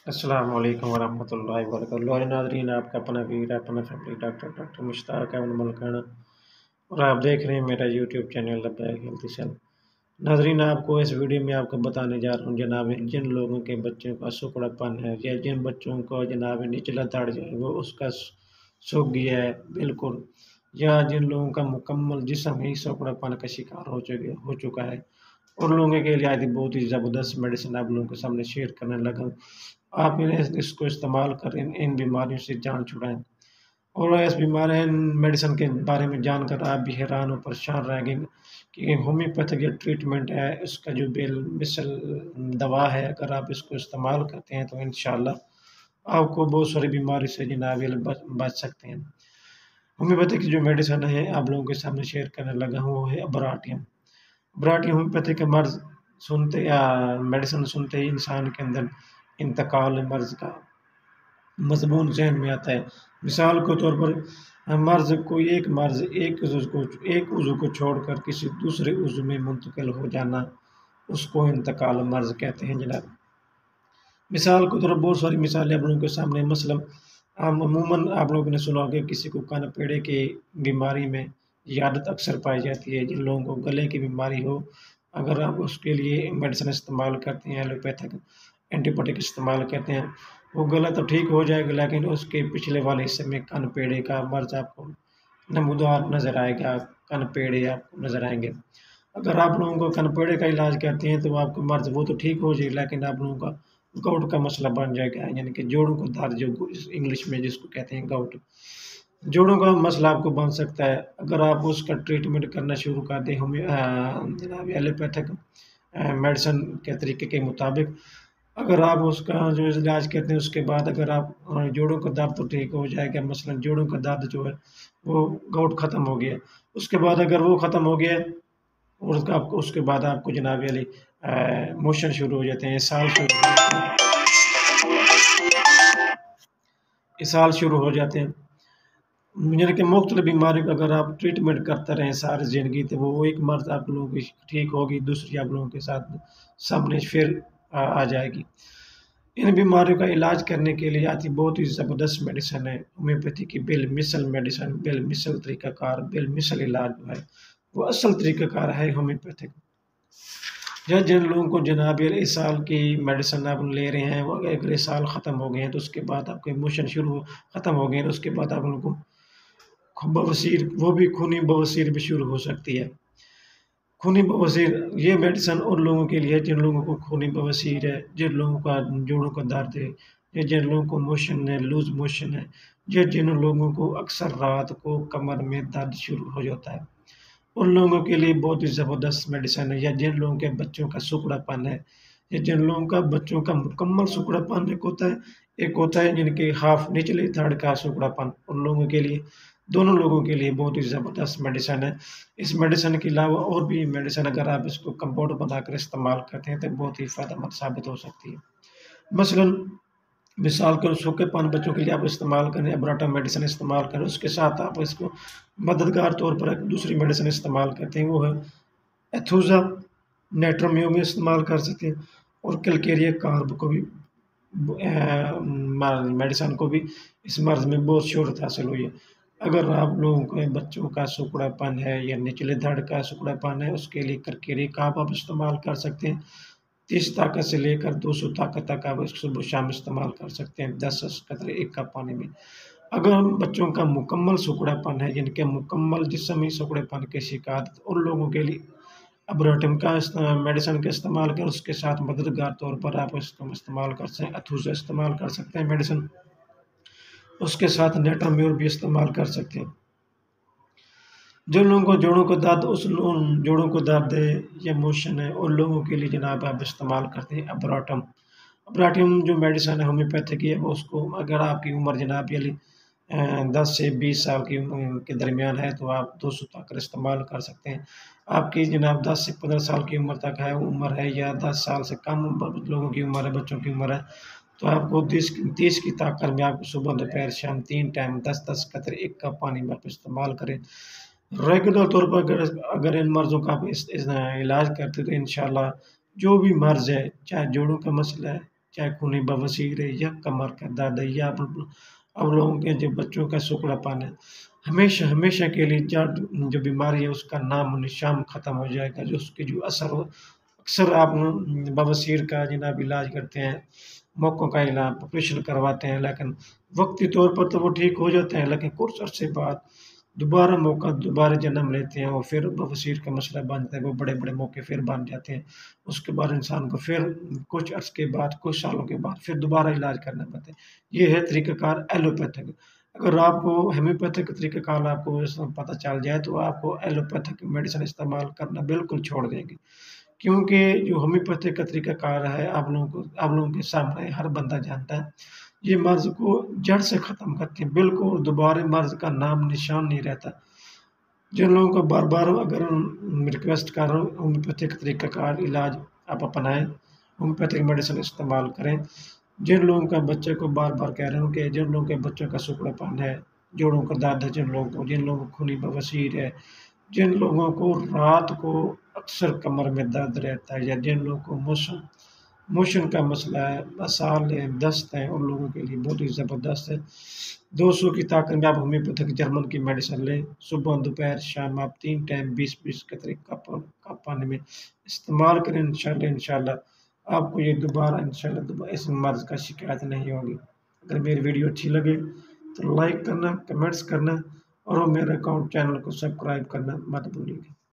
अस्सलाम वालेकुम वरहमतुल्लाहि वबरकातुहू। लो नाज़रीन, आपका अपना वीर, अपना फैमिली डॉक्टर मुश्ताक अहमद मलकाना और आप देख रहे हैं मेरा यूट्यूब चैनल लब्बैक हेल्थ सेल। नाज़रीन, आपको इस वीडियो में आपको बताने जा रहा हूँ जनाब, जिन लोगों के बच्चों का सुकड़ापन है या जिन बच्चों को जनाब निचला दाढ़ जो है वो उसका सूख गया है बिल्कुल, या जिन लोगों का मुकम्मल जिस्म ही सुकड़ापन का शिकार हो चुका है, उन लोगों के लिए आज बहुत ही ज़बरदस्त मेडिसिन आप लोगों के सामने शेयर करने लगा हूँ। आप इन्हें इसको इस्तेमाल करें, इन बीमारियों से जान छुड़ाएँ और इस बीमारी इन मेडिसिन के बारे में जानकर आप भी हैरान और परेशान रहेंगे कि होम्योपैथिक जो ट्रीटमेंट है, उसका जो बेल-मिसल दवा है, अगर आप इसको इस्तेमाल करते हैं तो इंशाअल्लाह आपको बहुत सारी बीमारी से जनाब ये बच बच सकते हैं। होम्योपैथिक जो मेडिसिन है, आप लोगों के सामने शेयर करने लगा हूँ, वो है अबराटियम। अबराटियम होम्योपैथिक मर्ज़ सुनते या मेडिसिन सुनते ही इंसान के अंदर इंतकाल मर्ज़ का मज़मून ज़हन में आता है। मिसाल के तौर पर एक उज़्व को छोड़कर किसी दूसरे उज़्व में मुंतकिल हो जाना, उसको इंतकाल मर्ज़ कहते हैं जनाब। मिसाल के तौर पर बहुत सारी मिसालें आप लोगों के सामने मसलन अमूमन आप लोगों ने सुना होगा किसी को कान-पेड़े की बीमारी में ये आदत अक्सर पाई जाती है, जिन लोगों को गले की बीमारी हो, अगर आप उसके लिए मेडिसिन इस्तेमाल करते हैं, एलोपैथिक एंटीबायोटिक इस्तेमाल करते हैं, वो गला तो ठीक हो जाएगा लेकिन उसके पिछले वाले हिस्से में कान-पेड़े का मर्ज़ आपको नमूदार नज़र आएगा, कान-पेड़े आपको नज़र आएँगे। अगर आप लोगों को कान-पेड़े का इलाज करते हैं तो आपका मर्ज़ वो तो ठीक हो जाएगा लेकिन आप लोगों का गाउट का मसला बन जाएगा, यानी कि जोड़ों का दर्द जो इंग्लिश में जिसको कहते हैं गाउट। जोड़ों का मसला आपको बन सकता है। अगर आप उसका ट्रीटमेंट करना शुरू कर दें जनाब एलोपैथिक मेडिसिन के तरीके के मुताबिक, अगर आप उसका जो इलाज करते हैं उसके बाद अगर आप जोड़ों का दर्द तो ठीक हो जाएगा, मसलन जोड़ों का दर्द जो है वो गाउट ख़त्म हो गया। उसके बाद अगर वो ख़त्म हो गया और उसके बाद आपको जनाब अली मोशन शुरू हो जाते हैं, इसहाल शुरू हो जाते हैं। यानी कि मुख्तलिफ बीमारियों का अगर आप ट्रीटमेंट करते रहें सारी ज़िंदगी तो वो एक मर्ज़ आप लोगों की ठीक होगी, दूसरी आप लोगों के साथ सामने फिर आ जाएगी। इन बीमारियों का इलाज करने के लिए आती बहुत ही ज़बरदस्त मेडिसिन है होम्योपैथी की बेल-मिसल मेडिसिन, बेल-मिसल तरीक़ाकार, बेल-मिसल इलाज जो है, वो असल तरीक़ाकार है होम्योपैथिक। या जिन लोगों को जनाब ये इसहाल की मेडिसिन आप ले रहे हैं, वो अगर इसहाल ख़त्म हो गए हैं तो उसके बाद आपके मोशन ख़त्म हो गए हैं तो उसके बाद आप लोगों को बवासीर वो भी खूनी बवासीर भी शुरू हो सकती है। खूनी बवासीर ये मेडिसिन उन लोगों के लिए है जिन लोगों को खूनी बवासीर है, जिन लोगों का जोड़ों का दर्द है, या जिन लोगों को मोशन है, लूज़ मोशन है, या जिन लोगों को अक्सर रात को कमर में दर्द शुरू हो जाता है। उन लोगों के लिए बहुत ही ज़बरदस्त मेडिसिन है, या जिन लोगों के बच्चों का सुकड़ापन है, या जिन लोगों का बच्चों का मुकम्मल सुकड़ापन एक होता है जिनके हाफ निचली धड़ का सुकड़ापन, उन लोगों के लिए, दोनों लोगों के लिए बहुत ही ज़बरदस्त मेडिसिन है। इस मेडिसिन के अलावा और भी मेडिसिन अगर आप इसको कंपाउंड बनाकर इस्तेमाल करते हैं तो बहुत ही फ़ायदेमंद साबित हो सकती है। मसलन मिसाल के सूखेपन बच्चों के लिए आप इस्तेमाल करें, अबराटा मेडिसिन इस्तेमाल करें, उसके साथ आप इसको मददगार तौर पर एक दूसरी मेडिसिन इस्तेमाल करते हैं, वो है एथुज़ा, नेट्रोम्यू में इस्तेमाल कर सकते हैं और कैलकेरिया कार्ब को भी मेडिसिन को भी इस मर्ज़ में बहुत शोहरत हासिल हुई है। अगर आप लोगों के बच्चों का सुकड़ापन है या निचले धड़ का सुकड़ापन है, उसके लिए कैलकेरिया कार्ब आप इस्तेमाल कर सकते हैं। 30 ताकत से लेकर 200 ताकत तक आप इसको सुबह-शाम इस्तेमाल कर सकते हैं 10-10 कतरे 1 कप पानी में। अगर हम बच्चों का मुकम्मल सुकड़ापन है, जिनके मुकम्मल जिस्म ही सुकड़ेपन के शिकार, उन लोगों के लिए अबराटिम का मेडिसिन का इस्तेमाल करें, उसके साथ मददगार तौर पर आप इसको इस्तेमाल कर सकते हैं, अथूज़ा इस्तेमाल कर सकते हैं मेडिसिन, उसके साथ नेट्रोम्यूर भी इस्तेमाल कर सकते हैं। जिन लोगों को जोड़ों को दर्द उन जोड़ों को दर्द है या मोशन है, उन लोगों के लिए जनाब आप इस्तेमाल करते हैं अबराटम। अबराटियम जो मेडिसिन है होम्योपैथिक की है, वो उसको अगर आपकी उम्र जनाब यदि 10 से 20 साल की उम्र के दरमियान है तो आप 200 तक इस्तेमाल कर सकते हैं। आपकी जनाब 10 से 15 साल की उम्र तक है उम्र है या 10 साल से कम लोगों की उम्र है, बच्चों की उम्र है, तो आपको 30 की ताकत में आपको सुबह, दोपहर, शाम 3 टाइम 10-10 कतरे 1 कप पानी में आप इस्तेमाल करें। रेगुलर तौर पर अगर अगर इन मर्ज़ों का आप इलाज करते हैं तो इंशाअल्लाह जो भी मर्ज़ है, चाहे जोड़ों का मसला है, चाहे खूनी बवासीर है या कमर का दर्द है या अब लोगों के जो बच्चों का सुकड़ापन है, हमेशा हमेशा के लिए जो बीमारी है उसका नामो-निशान ख़त्म हो जाएगा। जो उसके जो असर हो अक्सर आप बवासीर का जनाब इलाज करते हैं, मौकों का इलाज ऑपरेशन करवाते हैं, लेकिन वक़्ती तौर पर तो वो ठीक हो जाते हैं, लेकिन कुछ अरसे बाद दोबारा जन्म लेते हैं और फिर बवासीर का मसला बनता है, वो बड़े-बड़े मौके फिर बन जाते हैं। उसके बाद इंसान को फिर कुछ अर्से के बाद, कुछ सालों के बाद फिर दोबारा इलाज करना पड़ता है। ये है तरीक़ाकार एलोपैथिक। अगर आपको होम्योपैथिक तरीक़ाकार आपको पता चल जाए तो आपको एलोपैथिक मेडिसिन इस्तेमाल करना बिल्कुल छोड़ देंगे। क्योंकि जो होम्योपैथिक का तरीक़ाकार है आप लोगों के सामने हर बंदा जानता है, ये मर्ज़ को जड़ से ख़त्म करती है, बिल्कुल दोबारा मर्ज़ का नाम-निशान नहीं रहता। जिन लोगों को बार-बार अगर रिक्वेस्ट कर रहा हूँ होम्योपैथिक तरीक़ाकार इलाज आप अपनाएँ, होम्योपैथिक मेडिसिन इस्तेमाल करें। जिन लोगों का बच्चे को बार-बार कह रहा हूँ कि जिन लोगों के बच्चों का सुकड़ापन है, जोड़ों का दर्द है जिन लोगों को खूनी बवासीर है, जिन लोगों को रात को अक्सर कमर में दर्द रहता है या जिन लोगों को मोशन का मसला है, असाल है, दस्त है, उन लोगों के लिए बहुत ही ज़बरदस्त है। 200 की ताकत में आप होम्योपैथिक जर्मन की मेडिसिन लें, सुबह, दोपहर, शाम आप 3 टाइम 20-20 कतरे कप पानी में इस्तेमाल करें इंशाल्लाह आपको ये दोबारा इस मर्ज़ का शिकायत नहीं होगी। अगर मेरी वीडियो अच्छी लगे तो लाइक करना, कमेंट्स करना और मेरे चैनल को सब्सक्राइब करना मत भूलिएगा।